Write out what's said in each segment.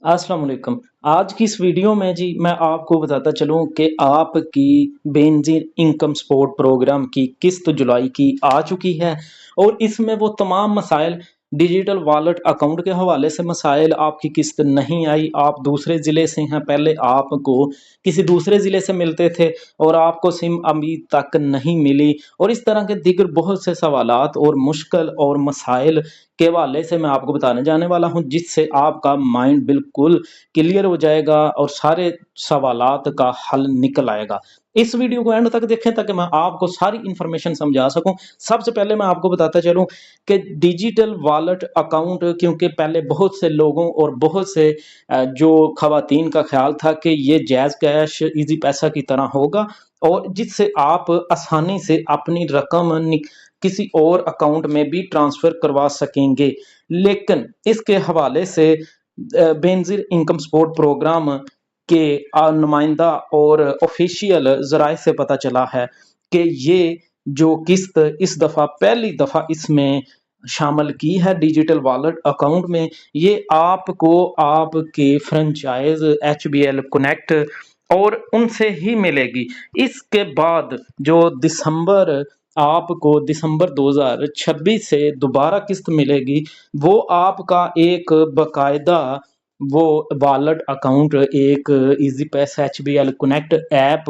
अस्सलाम वालेकुम। आज की इस वीडियो में जी मैं आपको बताता चलूँ कि आपकी बेनज़ीर इनकम सपोर्ट प्रोग्राम की किस्त जुलाई की आ चुकी है और इसमें वो तमाम मसाइल डिजिटल वॉलेट अकाउंट के हवाले से मसाइल, आपकी किस्त नहीं आई, आप दूसरे ज़िले से हैं, पहले आपको किसी दूसरे ज़िले से मिलते थे और आपको सिम अभी तक नहीं मिली और इस तरह के दीगर बहुत से सवालात और मुश्किल और मसाइल के हवाले से मैं आपको बताने जाने वाला हूं, जिससे आपका माइंड बिल्कुल क्लियर हो जाएगा और सारे सवालात का हल निकल आएगा। इस वीडियो को एंड तक देखें ताकि मैं आपको सारी इंफॉर्मेशन समझा सकूं। सबसे पहले मैं आपको बताता चलूं कि डिजिटल वॉलेट अकाउंट, क्योंकि पहले बहुत से लोगों और बहुत से जो खवातीन का ख्याल था कि ये जैज़ कैश इजी पैसा की तरह होगा और जिससे आप आसानी से अपनी रकम किसी और अकाउंट में भी ट्रांसफर करवा सकेंगे। लेकिन इसके हवाले से बेनज़ीर इनकम सपोर्ट प्रोग्राम के नुमाइंदा और ऑफिशियल ज़राए से पता चला है कि ये जो किस्त इस दफ़ा पहली दफ़ा इसमें शामिल की है डिजिटल वॉलेट अकाउंट में, ये आपको आपके फ्रेंचाइज HBL कनेक्ट और उनसे ही मिलेगी। इसके बाद जो आपको दिसंबर 2026 से दोबारा किस्त मिलेगी, वो आपका एक बकायदा वो वॉलेट अकाउंट, एक इजी पैसा HBL कनेक्ट ऐप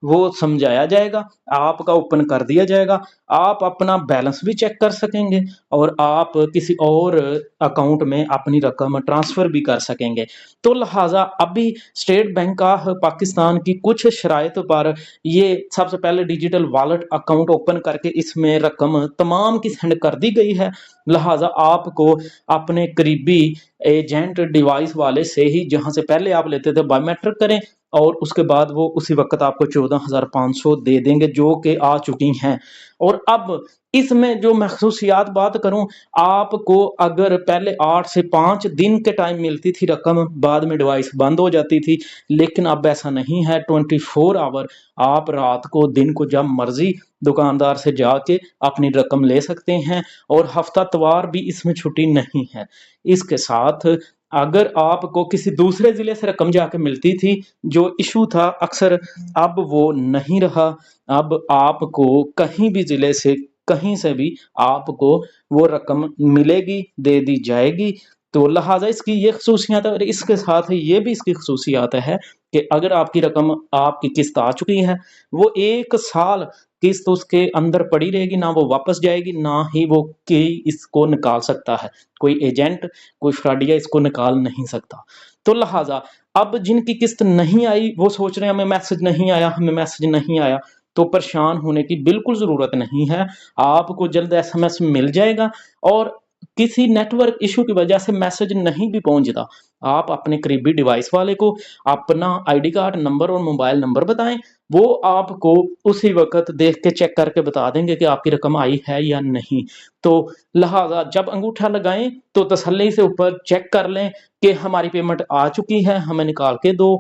वो समझाया जाएगा, आपका ओपन कर दिया जाएगा। आप अपना बैलेंस भी चेक कर सकेंगे और आप किसी और अकाउंट में अपनी रकम ट्रांसफर भी कर सकेंगे। तो लिहाजा अभी स्टेट बैंक ऑफ पाकिस्तान की कुछ शराइत पर ये सबसे पहले डिजिटल वॉलेट अकाउंट ओपन करके इसमें रकम तमाम की सेंड कर दी गई है। लिहाजा आपको अपने करीबी एजेंट डिवाइस वाले से ही, जहां से पहले आप लेते थे, बायोमेट्रिक करें और उसके बाद वो उसी वक्त आपको 14,500 दे देंगे, जो कि आ चुकी हैं। और अब इसमें जो मैं खसूसियात बात करूं, आपको अगर पहले 8 से 5 दिन के टाइम मिलती थी रकम, बाद में डिवाइस बंद हो जाती थी, लेकिन अब ऐसा नहीं है। 24 आवर आप रात को दिन को जब मर्जी दुकानदार से जाके अपनी रकम ले सकते हैं और हफ्ता तवार भी इसमें छुट्टी नहीं है। इसके साथ अगर आपको किसी दूसरे जिले से रकम जाके मिलती थी, जो इशू था अक्सर, अब वो नहीं रहा। अब आपको कहीं भी जिले से, कहीं से भी आपको वो रकम मिलेगी, दे दी जाएगी। तो लिहाजा इसकी ये खसूसियात है और इसके साथ ये भी इसकी खसूसियात है कि अगर आपकी रकम, आपकी किस्त आ चुकी है, वो 1 साल किस्त उसके अंदर पड़ी रहेगी, ना वो वापस जाएगी, ना ही वो कोई इसको निकाल सकता है। कोई एजेंट, कोई फ्रॉडिया इसको निकाल नहीं सकता। तो लिहाजा अब जिनकी किस्त नहीं आई वो सोच रहे हैं हमें मैसेज नहीं आया, हमें मैसेज नहीं आया, तो परेशान होने की बिल्कुल जरूरत नहीं है। आपको जल्द SMS मिल जाएगा और किसी नेटवर्क इशू की वजह से मैसेज नहीं भी पहुंचता, आप अपने करीबी डिवाइस वाले को अपना ID कार्ड नंबर और मोबाइल नंबर बताएं, वो आपको उसी वक्त देख के चेक करके बता देंगे कि आपकी रकम आई है या नहीं। तो लिहाजा जब अंगूठा लगाएं तो तसल्ली से ऊपर चेक कर लें कि हमारी पेमेंट आ चुकी है, हमें निकाल के दो।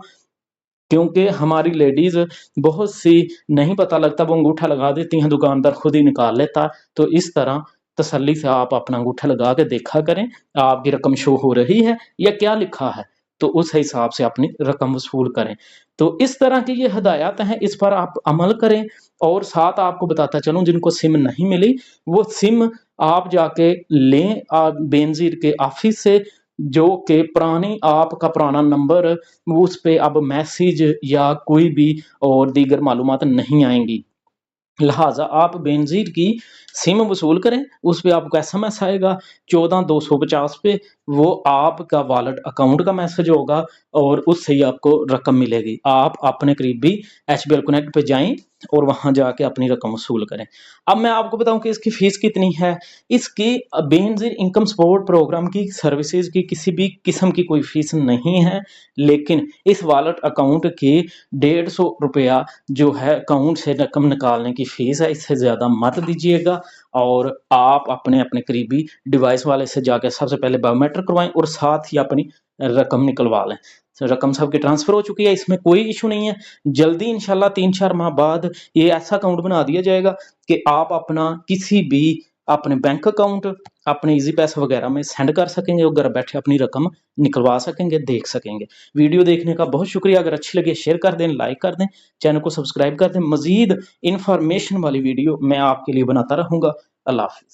क्योंकि हमारी लेडीज बहुत सी नहीं पता लगता, वो अंगूठा लगा देती हैं, दुकानदार खुद ही निकाल लेता। तो इस तरह तसल्ली से आप अपना अंगूठा लगा के देखा करें आपकी रकम शो हो रही है या क्या लिखा है, तो उस हिसाब से अपनी रकम वसूल करें। तो इस तरह की ये हदायत हैं, इस पर आप अमल करें। और साथ आपको बताता चलूं, जिनको सिम नहीं मिली वो सिम आप जाके लें बेनजीर के ऑफिस से, जो कि पुरानी आपका पुराना नंबर, उस पे अब मैसेज या कोई भी और दीगर मालूमात नहीं आएंगी। लिहाजा आप बेनजीर की सिम वसूल करें, उस पे आपको SMS आएगा 14,250 पे, वो आपका वॉलेट अकाउंट का मैसेज होगा और उससे ही आपको रकम मिलेगी। आप अपने करीबी HBL कनेक्ट पे जाएं और वहां जाके अपनी रकम वसूल करें। अब मैं आपको बताऊं कि इसकी फीस कितनी है। इसकी बेनजीर इनकम सपोर्ट प्रोग्राम की सर्विसेज की किसी भी किस्म की कोई फीस नहीं है, लेकिन इस वॉलेट अकाउंट की 150 रुपया जो है अकाउंट से रकम निकालने की फीस है, इससे ज़्यादा मत दीजिएगा। और आप अपने अपने करीबी डिवाइस वाले से जाकर सबसे पहले बायोमेट्रिक करवाएं और साथ ही अपनी रकम निकलवा लें। रकम सबकी ट्रांसफ़र हो चुकी है, इसमें कोई इशू नहीं है। जल्दी इंशाल्लाह 3-4 माह बाद ये ऐसा अकाउंट बना दिया जाएगा कि आप अपना किसी भी अपने बैंक अकाउंट, अपने ईजी पैसा वगैरह में सेंड कर सकेंगे और घर बैठे अपनी रकम निकलवा सकेंगे, देख सकेंगे। वीडियो देखने का बहुत शुक्रिया। अगर अच्छी लगे शेयर कर दें, लाइक कर दें, चैनल को सब्सक्राइब कर दें। मजीद इंफॉर्मेशन वाली वीडियो मैं आपके लिए बनाता रहूँगा। अल्लाह हाफिज़।